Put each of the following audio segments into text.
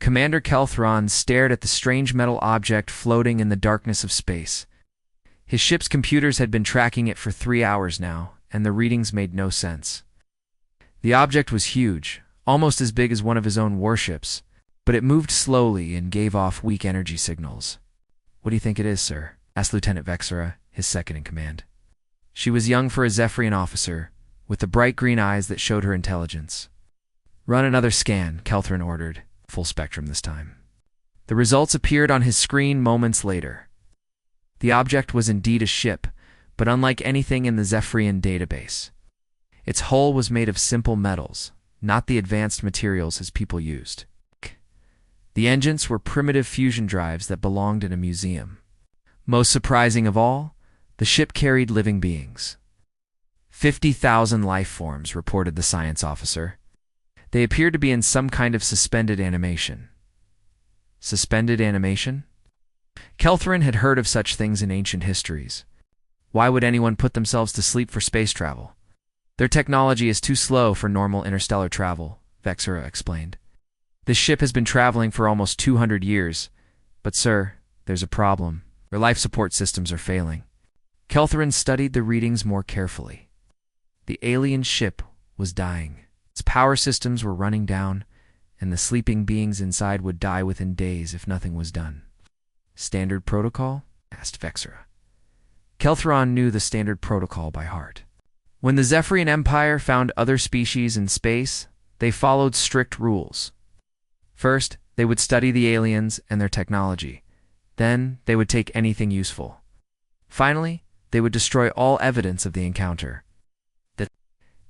Commander Kelthron stared at the strange metal object floating in the darkness of space. His ship's computers had been tracking it for 3 hours now, and the readings made no sense. The object was huge, almost as big as one of his own warships, but it moved slowly and gave off weak energy signals. "What do you think it is, sir?" asked Lieutenant Vexera, his second-in-command. She was young for a Zephyrian officer, with the bright green eyes that showed her intelligence. "Run another scan," Kelthron ordered, full spectrum this time. The results appeared on his screen moments later. The object was indeed a ship, but unlike anything in the Zephyrian database. Its hull was made of simple metals, not the advanced materials his people used. The engines were primitive fusion drives that belonged in a museum. Most surprising of all, the ship carried living beings. 50,000 life forms, reported the science officer. They appeared to be in some kind of suspended animation. Suspended animation? Kelthron had heard of such things in ancient histories. Why would anyone put themselves to sleep for space travel? Their technology is too slow for normal interstellar travel, Vexera explained. This ship has been traveling for almost 200 years. But sir, there's a problem. Their life support systems are failing. Kelthron studied the readings more carefully. The alien ship was dying. Its power systems were running down, and the sleeping beings inside would die within days if nothing was done. "Standard protocol?" asked Vexera. Kelthron knew the standard protocol by heart. When the Zephyrian Empire found other species in space, they followed strict rules. First, they would study the aliens and their technology. Then, they would take anything useful. Finally, they would destroy all evidence of the encounter. The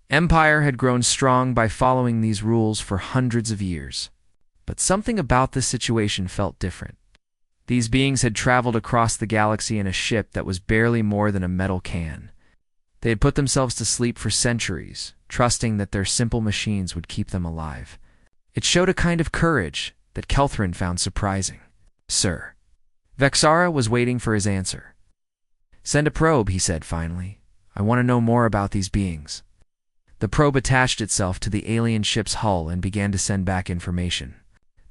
Empire had grown strong by following these rules for hundreds of years. But something about this situation felt different. These beings had traveled across the galaxy in a ship that was barely more than a metal can. They had put themselves to sleep for centuries, trusting that their simple machines would keep them alive. It showed a kind of courage that Kelthron found surprising. "Sir." Vexera was waiting for his answer. "Send a probe," he said finally. "I want to know more about these beings." The probe attached itself to the alien ship's hull and began to send back information.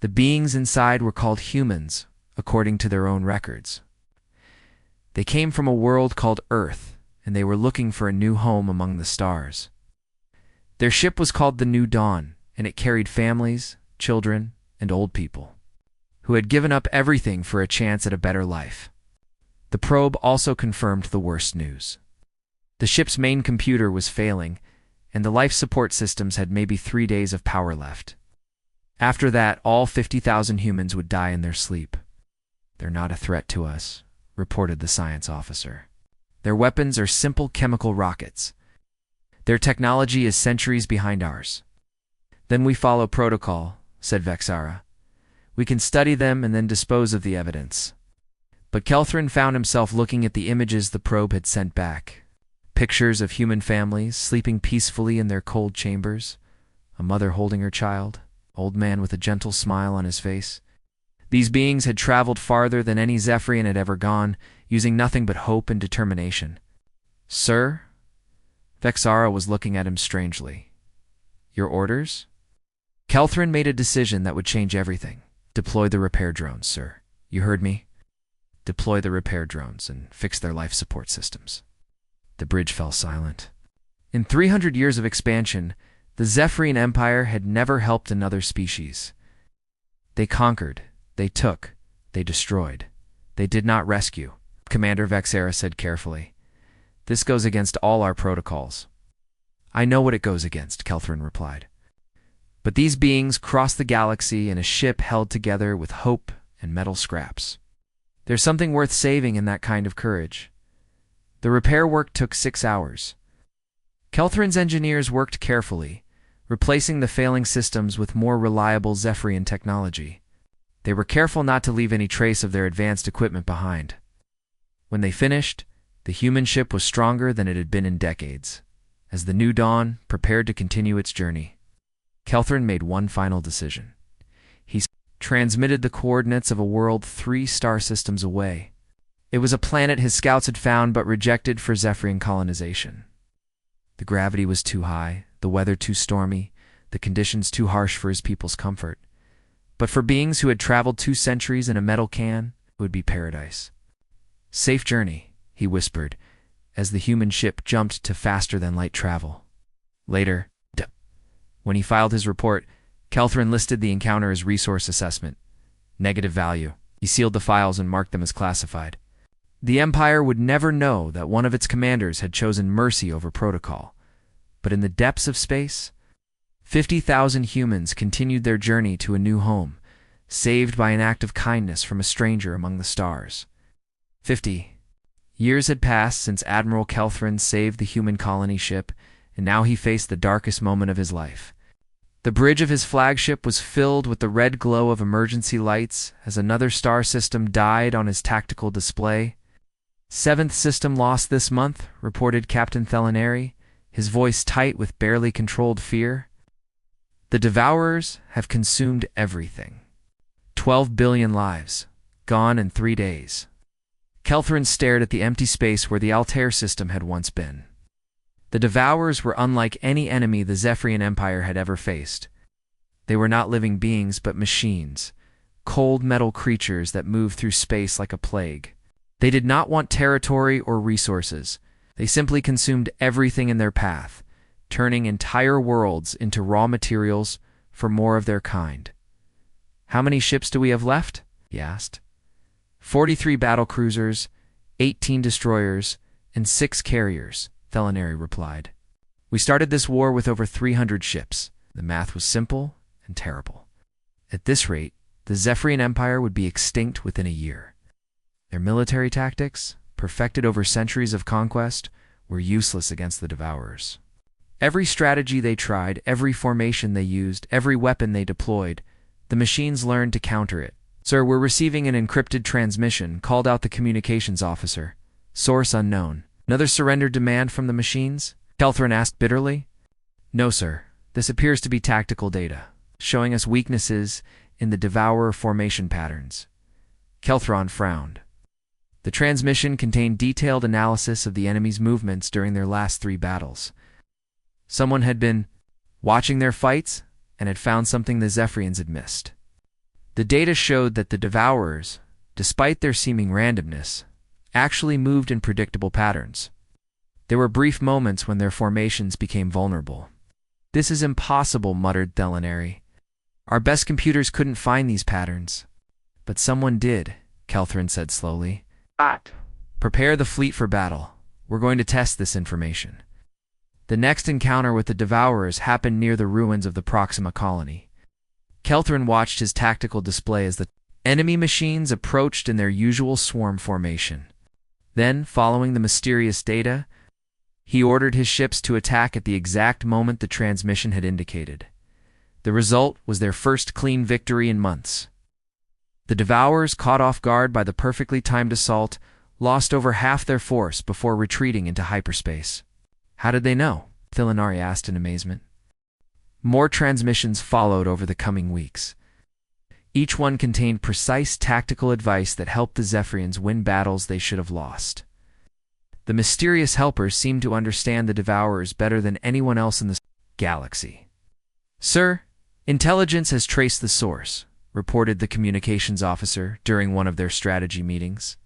The beings inside were called humans, according to their own records. They came from a world called Earth, and they were looking for a new home among the stars. Their ship was called the New Dawn, and it carried families, children, and old people, who had given up everything for a chance at a better life. The probe also confirmed the worst news. The ship's main computer was failing, and the life support systems had maybe 3 days of power left. After that, all 50,000 humans would die in their sleep. "They're not a threat to us," reported the science officer. "Their weapons are simple chemical rockets. Their technology is centuries behind ours." "Then we follow protocol," said Vexera. "We can study them and then dispose of the evidence." But Kelthron found himself looking at the images the probe had sent back. Pictures of human families sleeping peacefully in their cold chambers, a mother holding her child, old man with a gentle smile on his face. These beings had traveled farther than any Zephyrian had ever gone, using nothing but hope and determination. "Sir?" Vexera was looking at him strangely. "Your orders?" Kelthron made a decision that would change everything. "Deploy the repair drones, sir. You heard me? Deploy the repair drones and fix their life support systems." The bridge fell silent. In 300 years of expansion, the Zephyrian Empire had never helped another species. They conquered, they took, they destroyed. They did not rescue, Commander Vexera said carefully. "This goes against all our protocols." "I know what it goes against," Kelthron replied. "But these beings crossed the galaxy in a ship held together with hope and metal scraps. There's something worth saving in that kind of courage." The repair work took 6 hours. Kelthron's engineers worked carefully, replacing the failing systems with more reliable Zephyrian technology. They were careful not to leave any trace of their advanced equipment behind. When they finished, the human ship was stronger than it had been in decades. As the New Dawn prepared to continue its journey, Kelthron made one final decision. He transmitted the coordinates of a world 3 star systems away. It was a planet his scouts had found but rejected for Zephyrian colonization. The gravity was too high, the weather too stormy, the conditions too harsh for his people's comfort. But for beings who had traveled 2 centuries in a metal can, it would be paradise. "Safe journey," he whispered, as the human ship jumped to faster-than-light travel. Later, when he filed his report, Kelthrin listed the encounter as resource assessment. Negative value. He sealed the files and marked them as classified. The Empire would never know that one of its commanders had chosen mercy over protocol. But in the depths of space, 50,000 humans continued their journey to a new home, saved by an act of kindness from a stranger among the stars. 50 years had passed since Admiral Kelthrin saved the human colony ship, and now he faced the darkest moment of his life. The bridge of his flagship was filled with the red glow of emergency lights as another star system died on his tactical display. "Seventh system lost this month," reported Captain Thelinari, his voice tight with barely controlled fear. "The Devourers have consumed everything. 12 billion lives, gone in 3 days." Kelthrin stared at the empty space where the Altair system had once been. The Devourers were unlike any enemy the Zephyrian Empire had ever faced. They were not living beings, but machines, cold metal creatures that moved through space like a plague. They did not want territory or resources. They simply consumed everything in their path, turning entire worlds into raw materials for more of their kind. "How many ships do we have left?" he asked. 43 battlecruisers, 18 destroyers, and 6 carriers, Thelinari replied. "We started this war with over 300 ships. The math was simple and terrible. At this rate, the Zephyrian Empire would be extinct within a year. Their military tactics, perfected over centuries of conquest, were useless against the Devourers. Every strategy they tried, every formation they used, every weapon they deployed, the machines learned to counter it. "Sir, we're receiving an encrypted transmission," called out the communications officer. "Source unknown." "Another surrender demand from the machines?" Kelthrin asked bitterly. "No, sir. This appears to be tactical data, showing us weaknesses in the Devourer formation patterns." Kelthron frowned. The transmission contained detailed analysis of the enemy's movements during their last 3 battles. Someone had been watching their fights and had found something the Zephyrians had missed. The data showed that the Devourers, despite their seeming randomness, actually moved in predictable patterns. There were brief moments when their formations became vulnerable. "This is impossible," muttered Thelinari. "Our best computers couldn't find these patterns." "But someone did," Kelthrin said slowly. "Prepare the fleet for battle. We're going to test this information." The next encounter with the Devourers happened near the ruins of the Proxima colony. Kelthrin watched his tactical display as the enemy machines approached in their usual swarm formation. Then, following the mysterious data, he ordered his ships to attack at the exact moment the transmission had indicated. The result was their first clean victory in months. The Devourers, caught off guard by the perfectly timed assault, lost over half their force before retreating into hyperspace. "How did they know?" Thelinari asked in amazement. More transmissions followed over the coming weeks. Each one contained precise tactical advice that helped the Zephyrians win battles they should have lost. The mysterious helpers seemed to understand the Devourers better than anyone else in the galaxy. "Sir, intelligence has traced the source," reported the communications officer during one of their strategy meetings.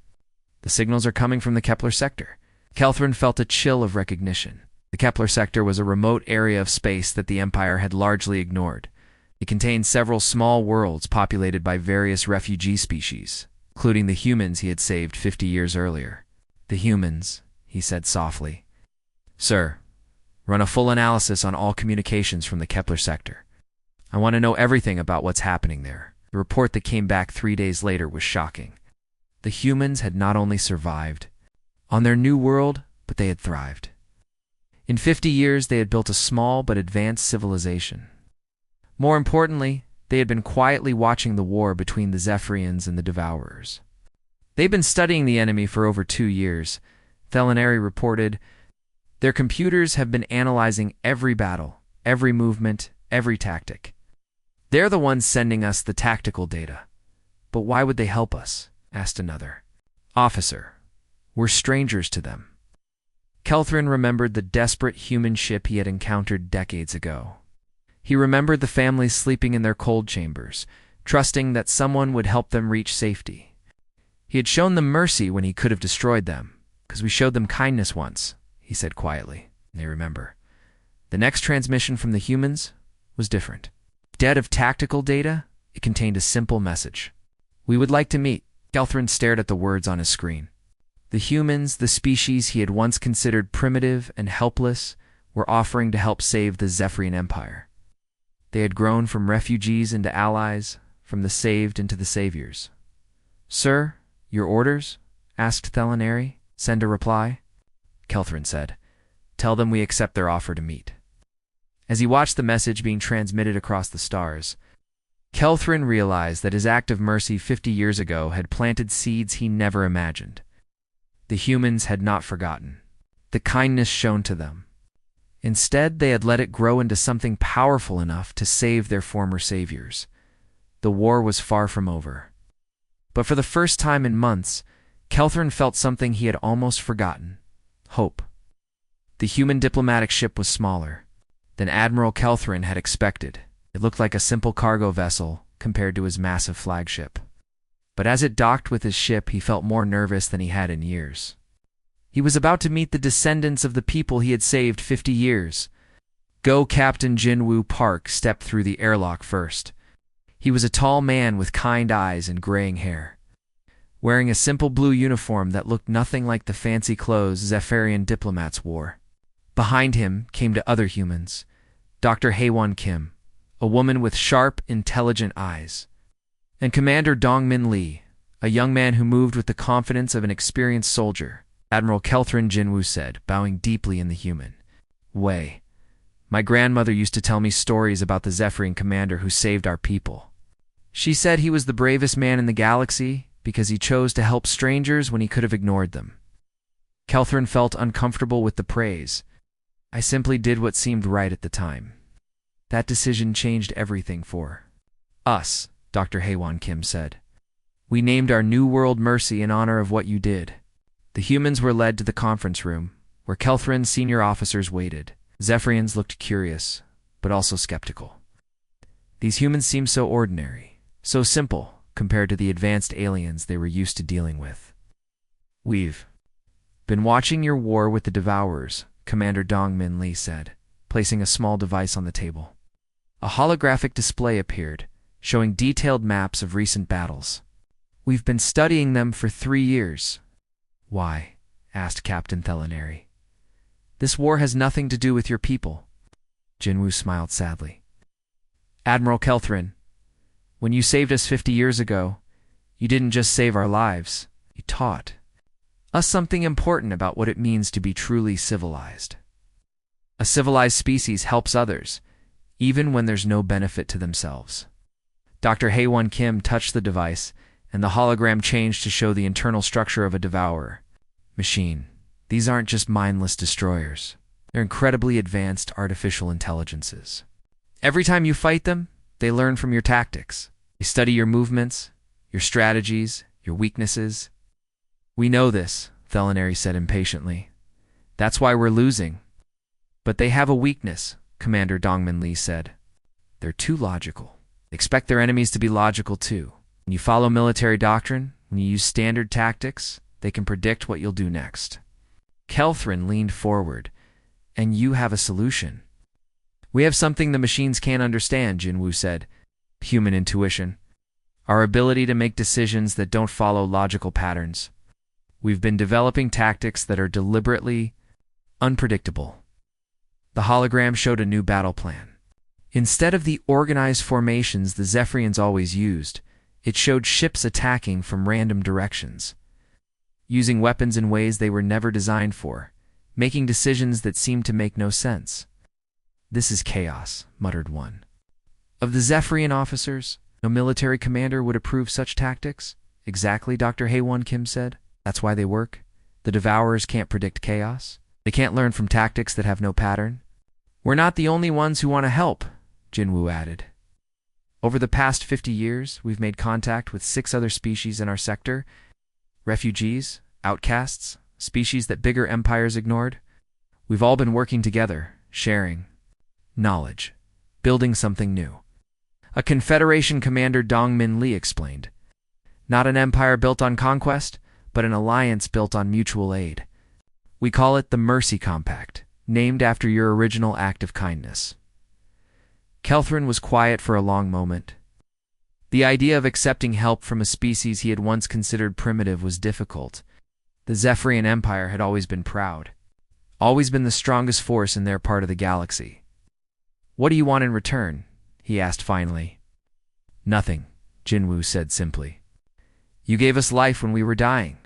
"The signals are coming from the Kepler sector." Kelthrin felt a chill of recognition. The Kepler sector was a remote area of space that the Empire had largely ignored. It contained several small worlds populated by various refugee species, including the humans he had saved 50 years earlier. "The humans," he said softly. "Sir, run a full analysis on all communications from the Kepler sector. I want to know everything about what's happening there." The report that came back 3 days later was shocking. The humans had not only survived on their new world, but they had thrived. In 50 years, they had built a small but advanced civilization. More importantly, they had been quietly watching the war between the Zephyrians and the Devourers. "They've been studying the enemy for over 2 years," Thelinari reported. "Their computers have been analyzing every battle, every movement, every tactic. They're the ones sending us the tactical data." "But why would they help us?" asked another. "Officer, we're strangers to them." Kelthrin remembered the desperate human ship he had encountered decades ago. He remembered the families sleeping in their cold chambers, trusting that someone would help them reach safety. He had shown them mercy when he could have destroyed them, because we showed them kindness once, he said quietly. They remember. The next transmission from the humans was different. Instead of tactical data, it contained a simple message. We would like to meet. Kelthrin stared at the words on his screen. The humans, the species he had once considered primitive and helpless, were offering to help save the Zephyrian Empire. They had grown from refugees into allies, from the saved into the saviors. Sir, your orders? Asked Thelaneri. Send a reply? Kelthrin said. Tell them we accept their offer to meet. As he watched the message being transmitted across the stars, Kelthrin realized that his act of mercy 50 years ago had planted seeds he never imagined. The humans had not forgotten the kindness shown to them. Instead, they had let it grow into something powerful enough to save their former saviors. The war was far from over. But for the first time in months, Kelthrin felt something he had almost forgotten: hope. The human diplomatic ship was smaller than Admiral Kelthrin had expected. It looked like a simple cargo vessel compared to his massive flagship. But as it docked with his ship, he felt more nervous than he had in years. He was about to meet the descendants of the people he had saved 50 years. Go Captain Jinwoo Park stepped through the airlock first. He was a tall man with kind eyes and graying hair, wearing a simple blue uniform that looked nothing like the fancy clothes Zephyrian diplomats wore. Behind him came to other humans, Dr. Haewon Kim, a woman with sharp, intelligent eyes, and Commander Dongmin Lee, a young man who moved with the confidence of an experienced soldier. Admiral Kelthrin Jinwoo said, bowing deeply in the human way. My grandmother used to tell me stories about the Zephyrian commander who saved our people. She said he was the bravest man in the galaxy because he chose to help strangers when he could have ignored them. Kelthrin felt uncomfortable with the praise. I simply did what seemed right at the time. That decision changed everything for us, Dr. Haewon Kim said. We named our new world Mercy in honor of what you did. The humans were led to the conference room, where Kelthrin's senior officers waited. Zephyrians looked curious, but also skeptical. These humans seemed so ordinary, so simple, compared to the advanced aliens they were used to dealing with. We've been watching your war with the Devourers, Commander Dongmin Lee said, placing a small device on the table. A holographic display appeared, showing detailed maps of recent battles. We've been studying them for 3 years. Why? Asked Captain Thelaneri. This war has nothing to do with your people. Jinwoo smiled sadly. Admiral Kelthrin, when you saved us 50 years ago, you didn't just save our lives, you taught us something important about what it means to be truly civilized. A civilized species helps others, even when there's no benefit to themselves. Dr. Haewon Kim touched the device, and the hologram changed to show the internal structure of a devourer machine. These aren't just mindless destroyers. They're incredibly advanced artificial intelligences. Every time you fight them, they learn from your tactics. They study your movements, your strategies, your weaknesses. We know this, Thelaneri said impatiently. That's why we're losing. But they have a weakness, Commander Dongmin Lee said. They're too logical. They expect their enemies to be logical too. When you follow military doctrine, when you use standard tactics, they can predict what you'll do next. Kelthrin leaned forward. And you have a solution. We have something the machines can't understand, Jinwoo said. Human intuition. Our ability to make decisions that don't follow logical patterns. We've been developing tactics that are deliberately unpredictable. The hologram showed a new battle plan. Instead of the organized formations the Zephyrians always used, it showed ships attacking from random directions, using weapons in ways they were never designed for, making decisions that seemed to make no sense. This is chaos, muttered one of the Zephyrian officers. No military commander would approve such tactics. Exactly, Dr. Haewon Kim said. That's why they work. The Devourers can't predict chaos. They can't learn from tactics that have no pattern. We're not the only ones who want to help, Jinwoo added. Over the past 50 years, we've made contact with 6 other species in our sector. Refugees, outcasts, species that bigger empires ignored. We've all been working together, sharing knowledge, building something new. A Confederation commander, Dong Min Lee explained. Not an empire built on conquest, but an alliance built on mutual aid. We call it the Mercy Compact, named after your original act of kindness. Kelthrin was quiet for a long moment. The idea of accepting help from a species he had once considered primitive was difficult. The Zephyrian Empire had always been proud, always been the strongest force in their part of the galaxy. What do you want in return? He asked finally. Nothing, Jinwoo said simply. You gave us life when we were dying.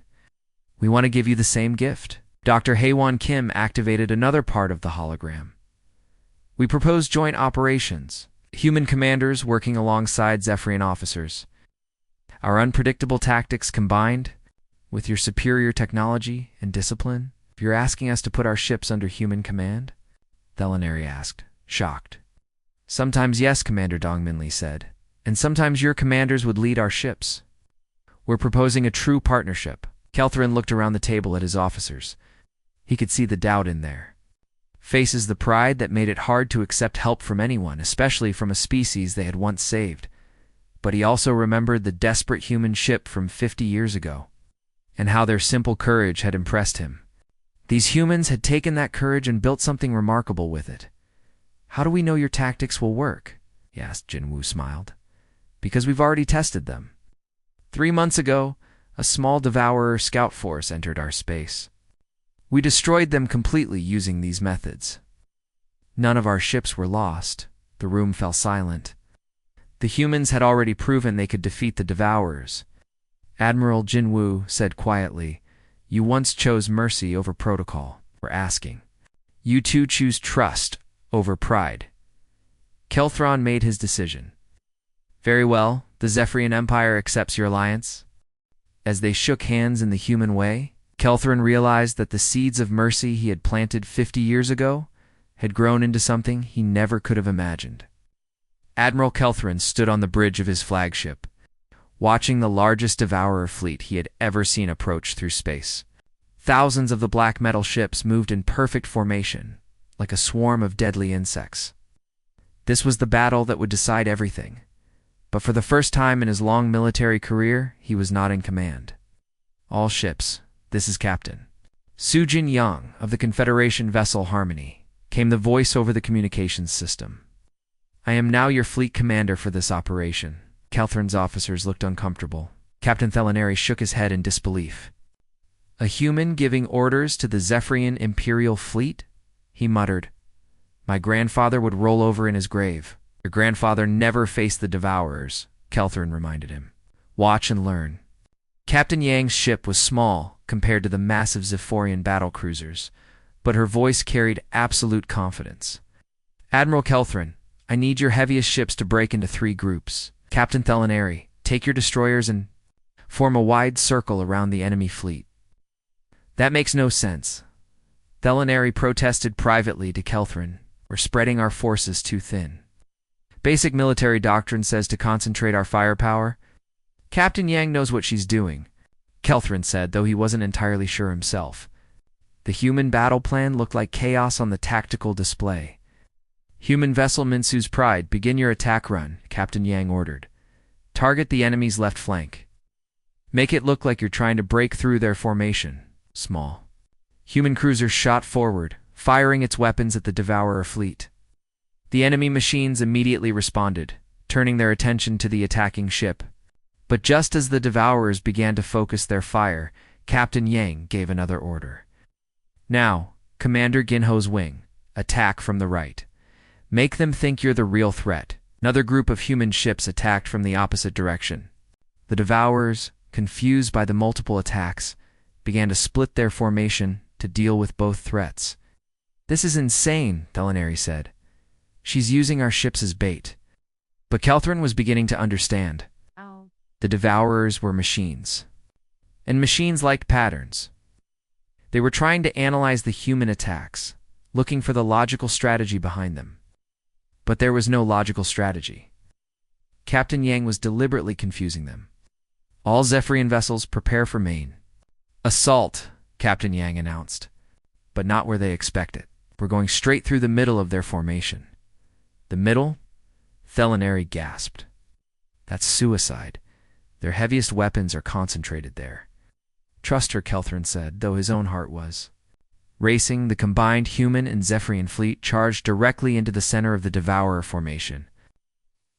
We want to give you the same gift. Dr. Haewon Kim activated another part of the hologram. We propose joint operations, human commanders working alongside Zephyrian officers. Our unpredictable tactics combined with your superior technology and discipline. You're asking us to put our ships under human command? Thelaneri asked, shocked. Sometimes yes, Commander Dongmin said, and sometimes your commanders would lead our ships. We're proposing a true partnership. Kelthrin looked around the table at his officers. He could see the doubt in their faces, the pride that made it hard to accept help from anyone, especially from a species they had once saved. But he also remembered the desperate human ship from 50 years ago, and how their simple courage had impressed him. These humans had taken that courage and built something remarkable with it. How do we know your tactics will work? He asked. Jinwoo smiled. Because we've already tested them. 3 months ago, a small devourer scout force entered our space. We destroyed them completely using these methods. None of our ships were lost. The room fell silent. The humans had already proven they could defeat the devourers. Admiral Jinwoo said quietly, You once chose mercy over protocol. We're asking. You two choose trust over pride. Kelthron made his decision. Very well, the Zephyrian Empire accepts your alliance. As they shook hands in the human way, Kelthron realized that the seeds of mercy he had planted 50 years ago had grown into something he never could have imagined. Admiral Kelthron stood on the bridge of his flagship, watching the largest devourer fleet he had ever seen approach through space. Thousands of the black metal ships moved in perfect formation, like a swarm of deadly insects. This was the battle that would decide everything. But for the first time in his long military career, he was not in command. All ships, this is Captain Sujin Yang of the Confederation vessel Harmony, came the voice over the communications system. I am now your fleet commander for this operation. Kelthron's officers looked uncomfortable. Captain Thelaneri shook his head in disbelief. A human giving orders to the Zephyrian Imperial Fleet? He muttered. My grandfather would roll over in his grave. Your grandfather never faced the devourers, Kelthron reminded him. Watch and learn. Captain Yang's ship was small compared to the massive Zephyrian battlecruisers, but her voice carried absolute confidence. Admiral Kelthron, I need your heaviest ships to break into 3 groups. Captain Thelaneri, take your destroyers and form a wide circle around the enemy fleet. That makes no sense. Thelaneri protested privately to Kelthron. We're spreading our forces too thin. Basic military doctrine says to concentrate our firepower. Captain Yang knows what she's doing, Kelthron said, though he wasn't entirely sure himself. The human battle plan looked like chaos on the tactical display. Human vessel Minsu's Pride, begin your attack run, Captain Yang ordered. Target the enemy's left flank. Make it look like you're trying to break through their formation. Small. Human cruiser shot forward, firing its weapons at the devourer fleet. The enemy machines immediately responded, turning their attention to the attacking ship. But just as the devourers began to focus their fire, Captain Yang gave another order. Now, Commander Ginho's wing, attack from the right. Make them think you're the real threat. Another group of human ships attacked from the opposite direction. The devourers, confused by the multiple attacks, began to split their formation to deal with both threats. This is insane, Thelaneri said. She's using our ships as bait. But Kelthron was beginning to understand. The devourers were machines. And machines liked patterns. They were trying to analyze the human attacks, looking for the logical strategy behind them. But there was no logical strategy. Captain Yang was deliberately confusing them. All Zephyrian vessels prepare for main assault, Captain Yang announced. But not where they expect it. We're going straight through the middle of their formation. The middle? Thelaneri gasped. That's suicide. Their heaviest weapons are concentrated there. Trust her, Kelthrin said, though his own heart was racing. The combined human and Zephyrian fleet charged directly into the center of the Devourer formation.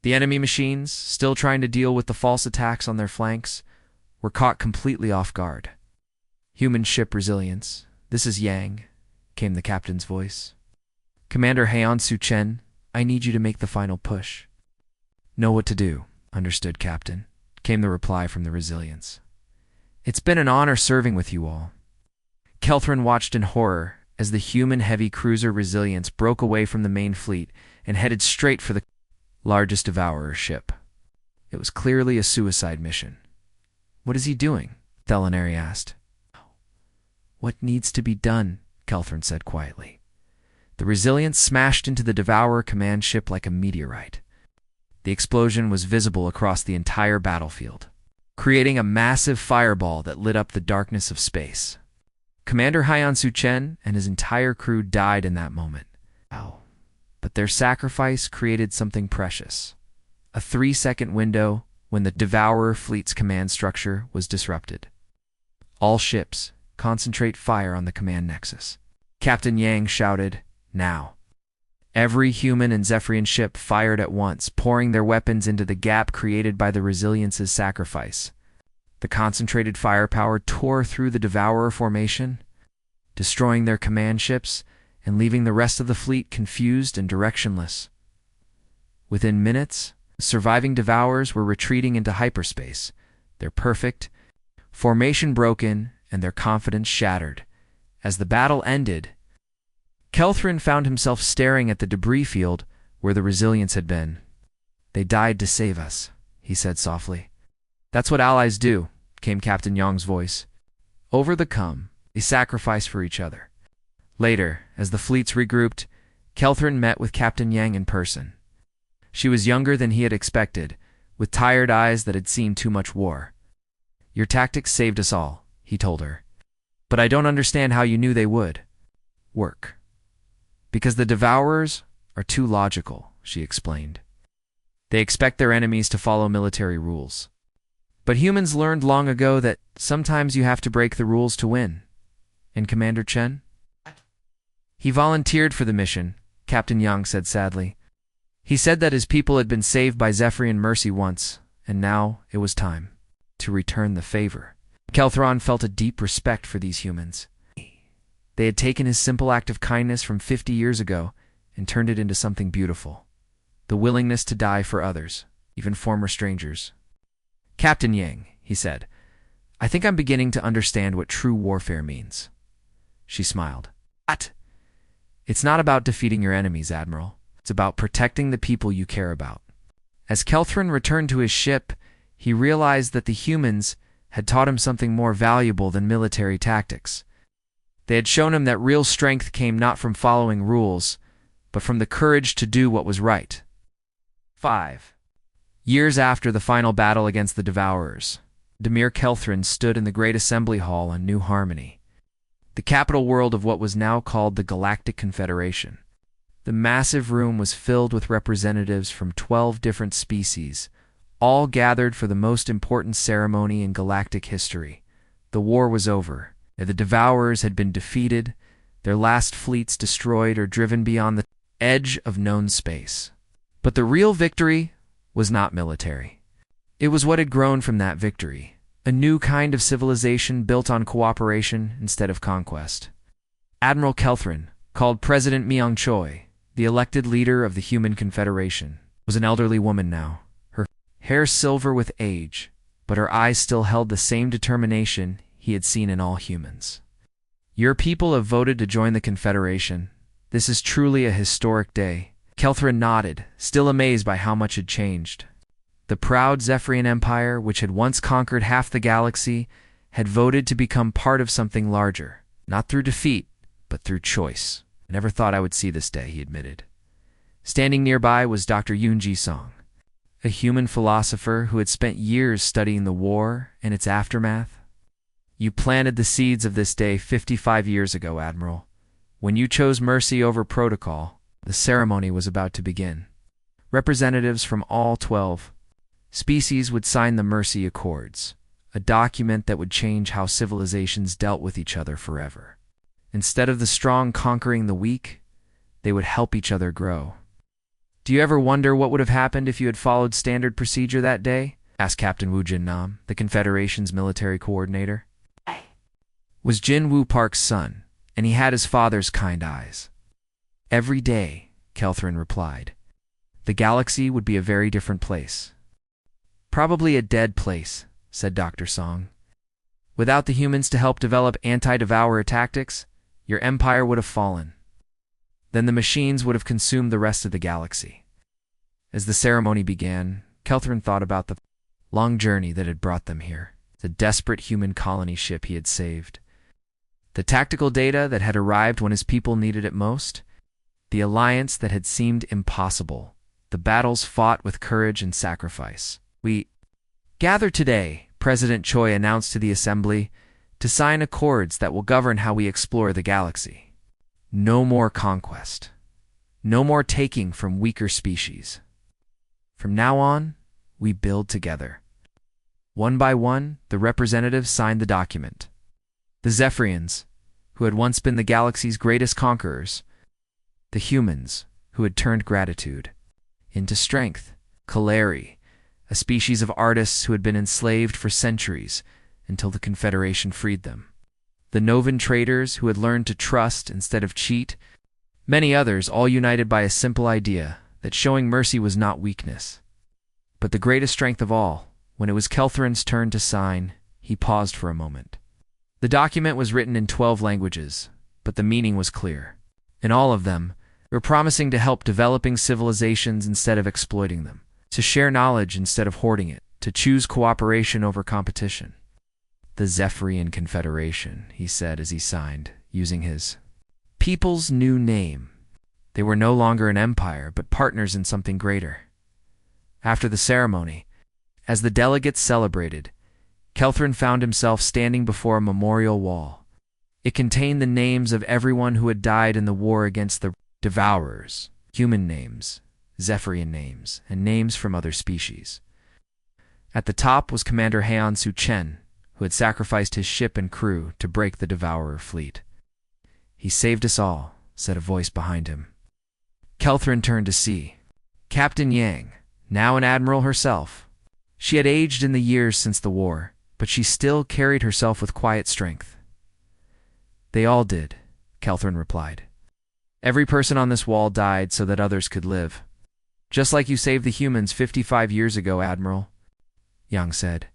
The enemy machines, still trying to deal with the false attacks on their flanks, were caught completely off guard. Human ship resilience. This is Yang, came the captain's voice. Commander Heian Su-chen, I need you to make the final push. Know what to do, understood, Captain, came the reply from the Resilience. It's been an honor serving with you all. Kelthrin watched in horror as the human heavy cruiser Resilience broke away from the main fleet and headed straight for the largest Devourer ship. It was clearly a suicide mission. What is he doing? Thelinari asked. What needs to be done? Kelthrin said quietly. The Resilience smashed into the Devourer command ship like a meteorite. The explosion was visible across the entire battlefield, creating a massive fireball that lit up the darkness of space. Commander Heian Su-chen and his entire crew died in that moment. But their sacrifice created something precious. A 3-second window when the Devourer fleet's command structure was disrupted. All ships, concentrate fire on the command nexus. Captain Yang shouted, now. Every human and Zephyrian ship fired at once, pouring their weapons into the gap created by the Resilience's sacrifice. The concentrated firepower tore through the Devourer formation, destroying their command ships and leaving the rest of the fleet confused and directionless. Within minutes, the surviving Devourers were retreating into hyperspace, their perfect formation broken and their confidence shattered. As the battle ended, Kelthrin found himself staring at the debris field where the Resilience had been. They died to save us, he said softly. That's what allies do, came Captain Yang's voice. Over the come, they sacrifice for each other. Later, as the fleets regrouped, Kelthrin met with Captain Yang in person. She was younger than he had expected, with tired eyes that had seen too much war. Your tactics saved us all, he told her. But I don't understand how you knew they would work. Because the Devourers are too logical, she explained. They expect their enemies to follow military rules. But humans learned long ago that sometimes you have to break the rules to win. And Commander Chen? He volunteered for the mission, Captain Yang said sadly. He said that his people had been saved by Zephyrian mercy once, and now it was time to return the favor. Kelthron felt a deep respect for these humans. They had taken his simple act of kindness from 50 years ago and turned it into something beautiful. The willingness to die for others, even former strangers. Captain Yang, he said, I think I'm beginning to understand what true warfare means. She smiled. What? It's not about defeating your enemies, Admiral. It's about protecting the people you care about. As Kelthrin returned to his ship, he realized that the humans had taught him something more valuable than military tactics. They had shown him that real strength came not from following rules, but from the courage to do what was right. 5. Years after the final battle against the Devourers, Demir Kelthrin stood in the Great Assembly Hall on New Harmony, the capital world of what was now called the Galactic Confederation. The massive room was filled with representatives from 12 different species, all gathered for the most important ceremony in galactic history. The war was over. The Devourers had been defeated, their last fleets destroyed or driven beyond the edge of known space. But the real victory was not military. It was what had grown from that victory, a new kind of civilization built on cooperation instead of conquest. Admiral Kelthrin, called President Myung Choi, the elected leader of the Human Confederation, was an elderly woman now, her hair silver with age, but her eyes still held the same determination he had seen in all humans. Your people have voted to join the Confederation. This is truly a historic day. Kelthrin nodded, still amazed by how much had changed. The proud Zephyrian Empire, which had once conquered half the galaxy, had voted to become part of something larger, not through defeat, but through choice. I never thought I would see this day, he admitted. Standing nearby was Dr. Yoon Ji-sung, a human philosopher who had spent years studying the war and its aftermath. You planted the seeds of this day 55 years ago, Admiral. When you chose mercy over protocol, the ceremony was about to begin. Representatives from all 12 species would sign the Mercy Accords, a document that would change how civilizations dealt with each other forever. Instead of the strong conquering the weak, they would help each other grow. "Do you ever wonder what would have happened if you had followed standard procedure that day?" asked Captain Wu Jin-nam, the Confederation's military coordinator. Was Jin Woo Park's son, and he had his father's kind eyes. "Every day," Kelthrin replied, "the galaxy would be a very different place." "Probably a dead place," said Dr. Song. "Without the humans to help develop anti-devourer tactics, your empire would have fallen. Then the machines would have consumed the rest of the galaxy." As the ceremony began, Kelthrin thought about the long journey that had brought them here, the desperate human colony ship he had saved, the tactical data that had arrived when his people needed it most, the alliance that had seemed impossible, the battles fought with courage and sacrifice. "We gather today," President Choi announced to the assembly, "to sign accords that will govern how we explore the galaxy. No more conquest. No more taking from weaker species. From now on, we build together." One by one, the representatives signed the document. The Zephyrians, who had once been the galaxy's greatest conquerors, the humans, who had turned gratitude into strength, Kaleri, a species of artists who had been enslaved for centuries until the Confederation freed them, the Novan traders who had learned to trust instead of cheat, many others, all united by a simple idea that showing mercy was not weakness. But the greatest strength of all, when it was Kelthrin's turn to sign, he paused for a moment. The document was written in 12 languages, but the meaning was clear. In all of them, they were promising to help developing civilizations instead of exploiting them, to share knowledge instead of hoarding it, to choose cooperation over competition. "The Zephyrian Confederation," he said as he signed, using his people's new name. They were no longer an empire, but partners in something greater. After the ceremony, as the delegates celebrated, Kelthrin found himself standing before a memorial wall. It contained the names of everyone who had died in the war against the Devourers, human names, Zephyrian names, and names from other species. At the top was Commander Heian Su Chen, who had sacrificed his ship and crew to break the Devourer fleet. "He saved us all," said a voice behind him. Kelthrin turned to see Captain Yang, now an admiral herself. She had aged in the years since the war, but she still carried herself with quiet strength. "They all did," Kelthrin replied. "Every person on this wall died so that others could live. Just like you saved the humans 55 years ago, Admiral," Yang said.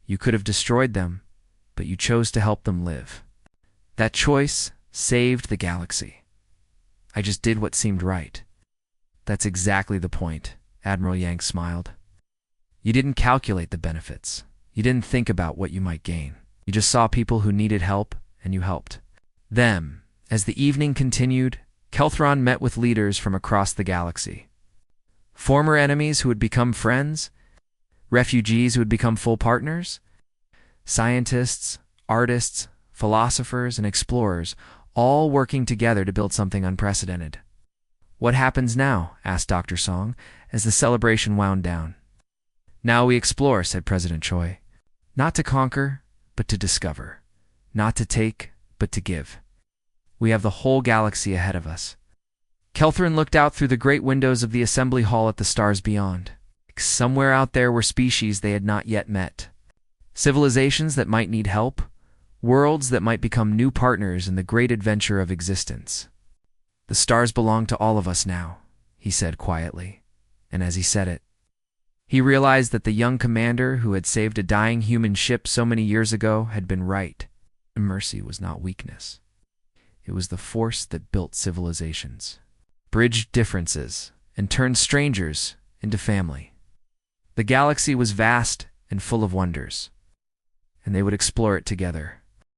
"You could have destroyed them, but you chose to help them live. That choice saved the galaxy. I just did what seemed right." "That's exactly the point," Admiral Yang smiled. "You didn't calculate the benefits. You didn't think about what you might gain. You just saw people who needed help, and you helped them." As the evening continued, Kelthron met with leaders from across the galaxy. Former enemies who had become friends, refugees who had become full partners, scientists, artists, philosophers, and explorers, all working together to build something unprecedented. "What happens now?" asked Dr. Song, as the celebration wound down. "Now we explore," said President Choi. "Not to conquer, but to discover. Not to take, but to give. We have the whole galaxy ahead of us." Kelthrin looked out through the great windows of the assembly hall at the stars beyond. Somewhere out there were species they had not yet met. Civilizations that might need help. Worlds that might become new partners in the great adventure of existence. "The stars belong to all of us now," he said quietly. And as he said it, he realized that the young commander who had saved a dying human ship so many years ago had been right. Mercy was not weakness. It was the force that built civilizations, bridged differences, and turned strangers into family. The galaxy was vast and full of wonders, and they would explore it together.